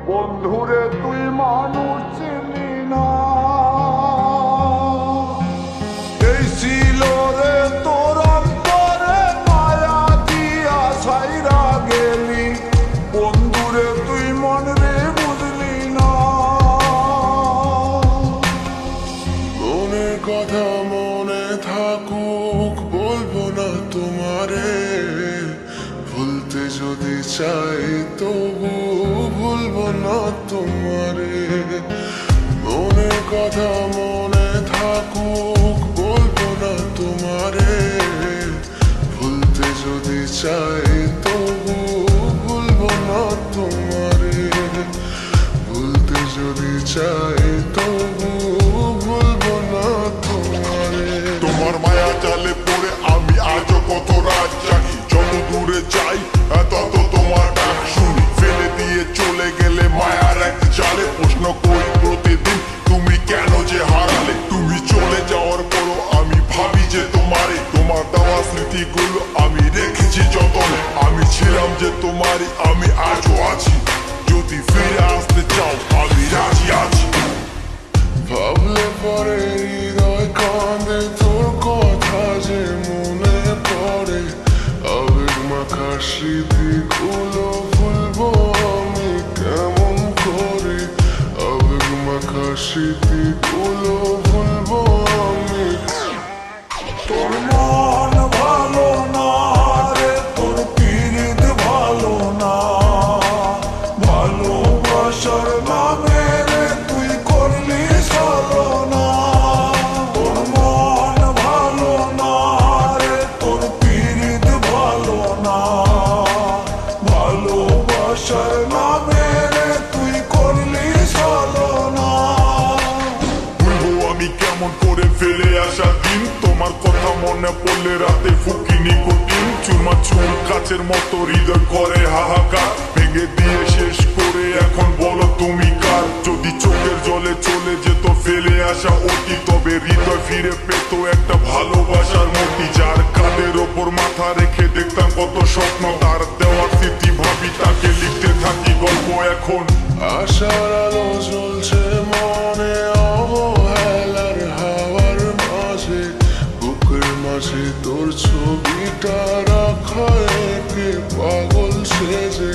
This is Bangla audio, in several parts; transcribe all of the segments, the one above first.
বন্ধুরে তুই মানুষ চিনি না, এই ছিল রে তোর অন্তরে মায়া দিয়া ছাইরা গেলি, বন্ধুরে তুই মন রে বুঝলি না। মনের কথা মনে থাকুক বলবো না তোমারে, ভুলতে যদি চাই তবু ভুলবো না তোমারে। মনের কথা মনে থাকুক বলবো না তোমারে, ভুলতে যদি চাই তবু ভুলবো না তোমারে। ভুলতে যদি চাই তবু ভুলবো না তোমারে। তোমার মায়া জালে পড়ে আমি আজও কত রাত জাগি, যত দূরে যাই তত তোমার ডাক শুনি। ফেলে দিয়ে চলে গেলে মায়ার এক জালে প্রশ্ন করি প্রতিদিন তুমি কেন যে হারালে। তুমি চলে যাওয়ার পরও আমি ভাবি যে তোমারে, তোমার দেওয়া স্মৃতিগুলো আমি রেখেছি যতনে। আমি ছিলাম যে তোমারই, আমি আজও আছি, যদি ফিরে আসতে চাও আমি রাজি আছি। ভাবলে পরে হৃদয় কাঁদে, তোর কথা যে মনে পড়ে। আবেগ মাখা স্মৃতিগুলো ভুলবো আমি কেমন করে। আবেগ মাখা স্মৃতিগুলো ভুলবো আমি। তোর মন ভালো না রে, তোর পীড়িত ভালো না, ভালোবাসার নামে রে তুই করলি ছলনা। তোর মন ভালো না রে, তোর পীড়িত ভালো না, ভালোবাসার নামে রে তুই করলি ছলনা। বলবো আমি কেমন করে ফেলে আসা দিন, তোমার কথা মনে পড়লে রাতে ফুকি নিকোটিন। চুরমা চুর কাচের মতো হৃদয় করে হাহাকার, ভেঙে দিয়ে শেষ করে এখন বলো তুমি কার। যদি চোখের জলে চলে যেত ফেলে আসা অতীত, তবে হৃদয় ফিরে পেত একটা ভালোবাসার মতি। যার কাঁধের ওপর মাথা রেখে দেখতাম কত স্বপ্ন, তার দেওয়ার স্মৃতি ভাবি তাকে লিখতে থাকি গল্প এখন। আশার আলো জ্বলছে মনে অবহেলার হাওয়ার মাঝে, বুকের মাঝে তোর ছবিটা রাখা একে পাগল সেজে।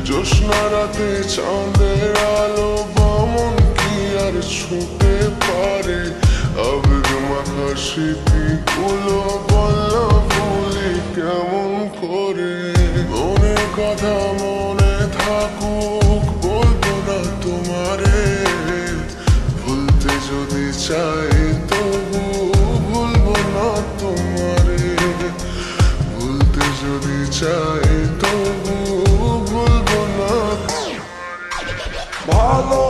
জ্যোৎস্না রাতে চাঁদের আলো বামন কি আর ছুঁতে পারে। আবেগ মাখা স্মৃতিগুলো বললো ভুলি কেমন করে। মনের কথা মনে থাকুক বলবো না তোমারে, ভুলতে যদি চাই তবু ভুলবো না তোমারে। ভুলতে যদি চাই তবু ভুলবো না। ভালো